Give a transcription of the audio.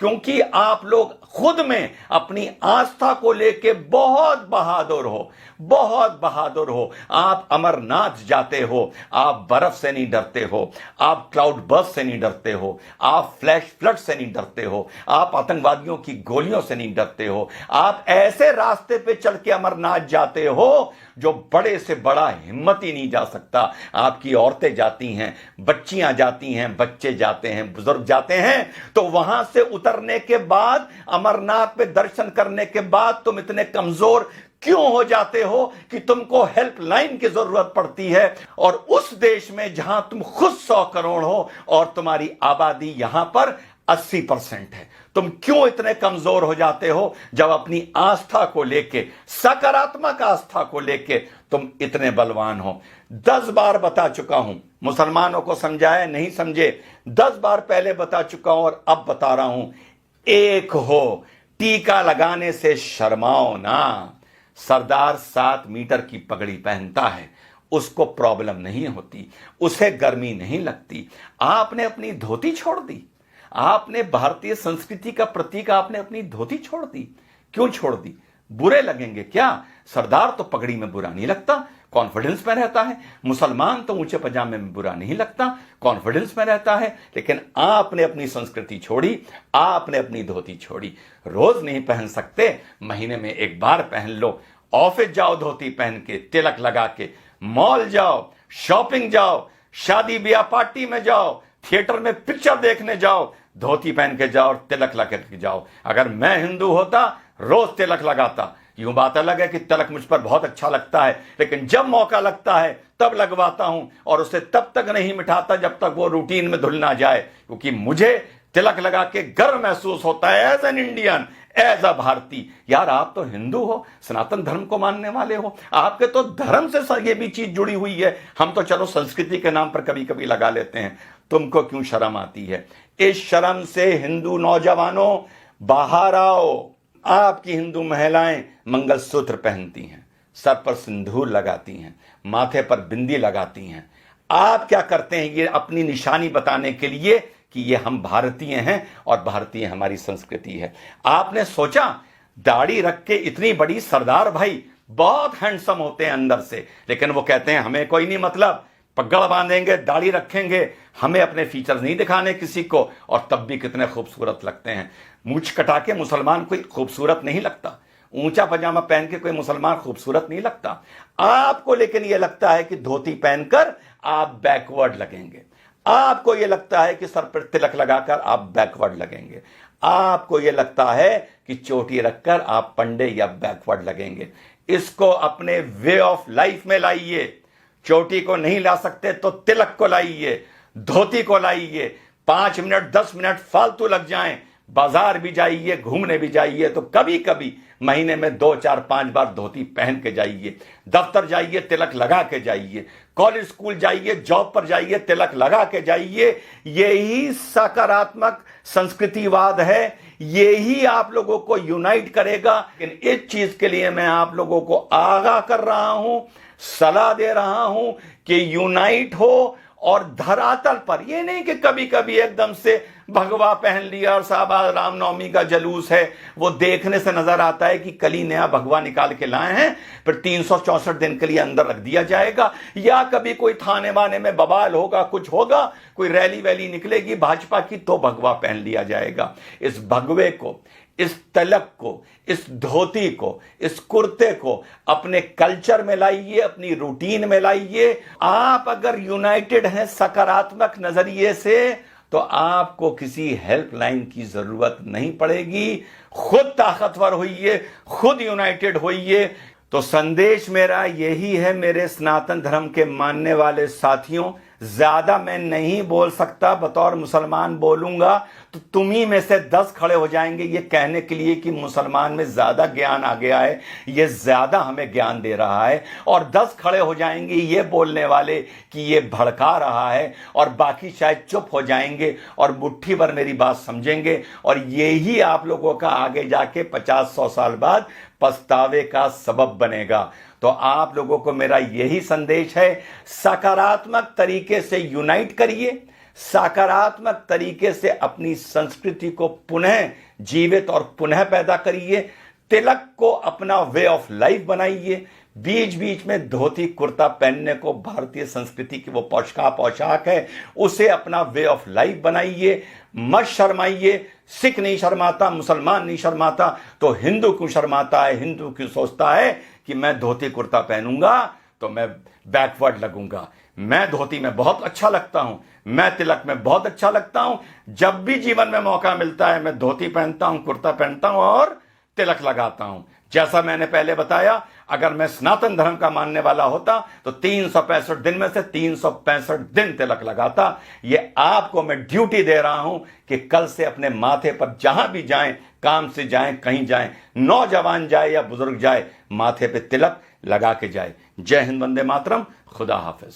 क्योंकि आप लोग खुद में अपनी आस्था को लेके बहुत बहादुर हो, बहुत बहादुर हो। आप अमरनाथ जाते हो, आप बर्फ से नहीं डरते हो, आप क्लाउड बर्स्ट से नहीं डरते हो, आप फ्लैश फ्लड से नहीं डरते हो, आप आतंकवादियों की गोलियों से नहीं डरते हो। आप ऐसे रास्ते पे चल के अमरनाथ जाते हो जो बड़े से बड़ा हिम्मत ही नहीं जा सकता। आपकी औरतें जाती हैं, बच्चियां जाती हैं, बच्चे जाते हैं, बुजुर्ग जाते हैं। तो वहां से उतरने के बाद, अमरनाथ पे दर्शन करने के बाद तुम इतने कमजोर क्यों हो जाते हो कि तुमको हेल्पलाइन की जरूरत पड़ती है? और उस देश में जहां तुम खुद 100 करोड़ हो और तुम्हारी आबादी यहां पर 80% है, तुम क्यों इतने कमजोर हो जाते हो जब अपनी आस्था को लेके, सकारात्मक आस्था को लेके तुम इतने बलवान हो? 10 बार बता चुका हूं, मुसलमानों को समझाया नहीं समझे, 10 बार पहले बता चुका हूं और अब बता रहा हूं, एक हो, टीका लगाने से शर्माओ ना। सरदार 7 मीटर की पगड़ी पहनता है, उसको प्रॉब्लम नहीं होती, उसे गर्मी नहीं लगती। आपने अपनी धोती छोड़ दी, आपने भारतीय संस्कृति का प्रतीक, आपने अपनी धोती छोड़ दी। क्यों छोड़ दी? बुरे लगेंगे क्या? सरदार तो पगड़ी में बुरा नहीं लगता, कॉन्फिडेंस में रहता है। मुसलमान तो ऊंचे पजामे में बुरा नहीं लगता, कॉन्फिडेंस में रहता है। लेकिन आपने अपनी संस्कृति छोड़ी, आपने अपनी धोती छोड़ी। रोज नहीं पहन सकते, महीने में एक बार पहन लो। ऑफिस जाओ धोती पहन के, तिलक लगा के, मॉल जाओ, शॉपिंग जाओ, शादी ब्याह पार्टी में जाओ, थिएटर में पिक्चर देखने जाओ, धोती पहन के जाओ और तिलक लगा के जाओ। अगर मैं हिंदू होता, रोज तिलक लगाता। यूं बात अलग है कि तिलक मुझ पर बहुत अच्छा लगता है, लेकिन जब मौका लगता है तब लगवाता हूं, और उसे तब तक नहीं मिटाता जब तक वो रूटीन में धुल ना जाए, क्योंकि मुझे तिलक लगा के गर्व महसूस होता है as an Indian, as a भारतीय। यार, आप तो हिंदू हो, सनातन धर्म को मानने वाले हो, आपके तो धर्म से ये भी चीज जुड़ी हुई है। हम तो चलो संस्कृति के नाम पर कभी कभी लगा लेते हैं। तुमको क्यों शर्म आती है? इस शर्म से हिंदू नौजवानों बाहर आओ। आपकी हिंदू महिलाएं मंगलसूत्र पहनती हैं, सर पर सिंदूर लगाती हैं, माथे पर बिंदी लगाती हैं। आप क्या करते हैं? ये अपनी निशानी बताने के लिए कि ये हम भारतीय हैं और भारतीय हमारी संस्कृति है। आपने सोचा दाढ़ी रख के इतनी बड़ी सरदार भाई बहुत हैंडसम होते हैं अंदर से, लेकिन वो कहते हैं हमें कोई नहीं मतलब, पगड़ बांधेंगे, दाढ़ी रखेंगे, हमें अपने फीचर्स नहीं दिखाने किसी को, और तब भी कितने खूबसूरत लगते हैं। मूंछ कटा के मुसलमान कोई खूबसूरत नहीं लगता, ऊंचा पजामा पहन के कोई मुसलमान खूबसूरत नहीं लगता। आपको लेकिन यह लगता है कि धोती पहनकर आप बैकवर्ड लगेंगे, आपको यह लगता है कि सर पर तिलक लगाकर आप बैकवर्ड लगेंगे, आपको यह लगता है कि चोटी रखकर आप पंडे या बैकवर्ड लगेंगे। इसको अपने वे ऑफ लाइफ में लाइए। चोटी को नहीं ला सकते तो तिलक को लाइए, धोती को लाइए। 5 मिनट 10 मिनट फालतू लग जाएं, बाजार भी जाइए, घूमने भी जाइए, तो कभी कभी महीने में 2 4 5 बार धोती पहन के जाइए। दफ्तर जाइए, तिलक लगा के जाइए। कॉलेज स्कूल जाइए, जॉब पर जाइए, तिलक लगा के जाइए। यही सकारात्मक संस्कृतिवाद है, यही आप लोगों को यूनाइट करेगा। लेकिन इस चीज के लिए मैं आप लोगों को आगाह कर रहा हूं, सलाह दे रहा हूं कि यूनाइट हो। और धरातल पर ये नहीं कि कभी कभी एकदम से भगवा पहन लिया और साहब रामनवमी का जलूस है, वो देखने से नजर आता है कि कल ही नया भगवा निकाल के लाए हैं, फिर 364 दिन के लिए अंदर रख दिया जाएगा। या कभी कोई थाने वाने में बवाल होगा, कुछ होगा, कोई रैली वैली निकलेगी भाजपा की, तो भगवा पहन लिया जाएगा। इस भगवे को, इस तलक को, इस धोती को, इस कुर्ते को अपने कल्चर में लाइए, अपनी रूटीन में लाइए। आप अगर यूनाइटेड हैं सकारात्मक नजरिए से, तो आपको किसी हेल्पलाइन की जरूरत नहीं पड़ेगी। खुद ताकतवर होइए, खुद यूनाइटेड होइए। तो संदेश मेरा यही है मेरे सनातन धर्म के मानने वाले साथियों, ज्यादा मैं नहीं बोल सकता, बतौर मुसलमान बोलूंगा तो तुम ही में से 10 खड़े हो जाएंगे ये कहने के लिए कि मुसलमान में ज्यादा ज्ञान आ गया है, ये ज्यादा हमें ज्ञान दे रहा है, और 10 खड़े हो जाएंगे ये बोलने वाले कि ये भड़का रहा है, और बाकी शायद चुप हो जाएंगे और मुट्ठी भर मेरी बात समझेंगे। और यही आप लोगों का आगे जाके 50-100 साल बाद पछतावे का सबब बनेगा। तो आप लोगों को मेरा यही संदेश है, सकारात्मक तरीके से यूनाइट करिए, सकारात्मक तरीके से अपनी संस्कृति को पुनः जीवित और पुनः पैदा करिए। तिलक को अपना वे ऑफ लाइफ बनाइए। बीच बीच में धोती कुर्ता पहनने को भारतीय संस्कृति की वो पोशाक है, उसे अपना वे ऑफ लाइफ बनाइए। मत शर्माइए। सिख नहीं शर्माता, मुसलमान नहीं शर्माता, तो हिंदू क्यों शर्माता है? हिंदू क्यों सोचता है कि मैं धोती कुर्ता पहनूंगा तो मैं बैकवर्ड लगूंगा? मैं धोती में बहुत अच्छा लगता हूं, मैं तिलक में बहुत अच्छा लगता हूं। जब भी जीवन में मौका मिलता है मैं धोती पहनता हूं, कुर्ता पहनता हूं और तिलक लगाता हूं। जैसा मैंने पहले बताया, अगर मैं सनातन धर्म का मानने वाला होता तो 365 दिन में से 365 दिन तिलक लगाता। ये आपको मैं ड्यूटी दे रहा हूं कि कल से अपने माथे पर जहां भी जाएं, काम से जाएं, कहीं जाएं, नौजवान जाए या बुजुर्ग जाए, माथे पे तिलक लगा के जाए। जय हिंद, वंदे मातरम, खुदा हाफिज।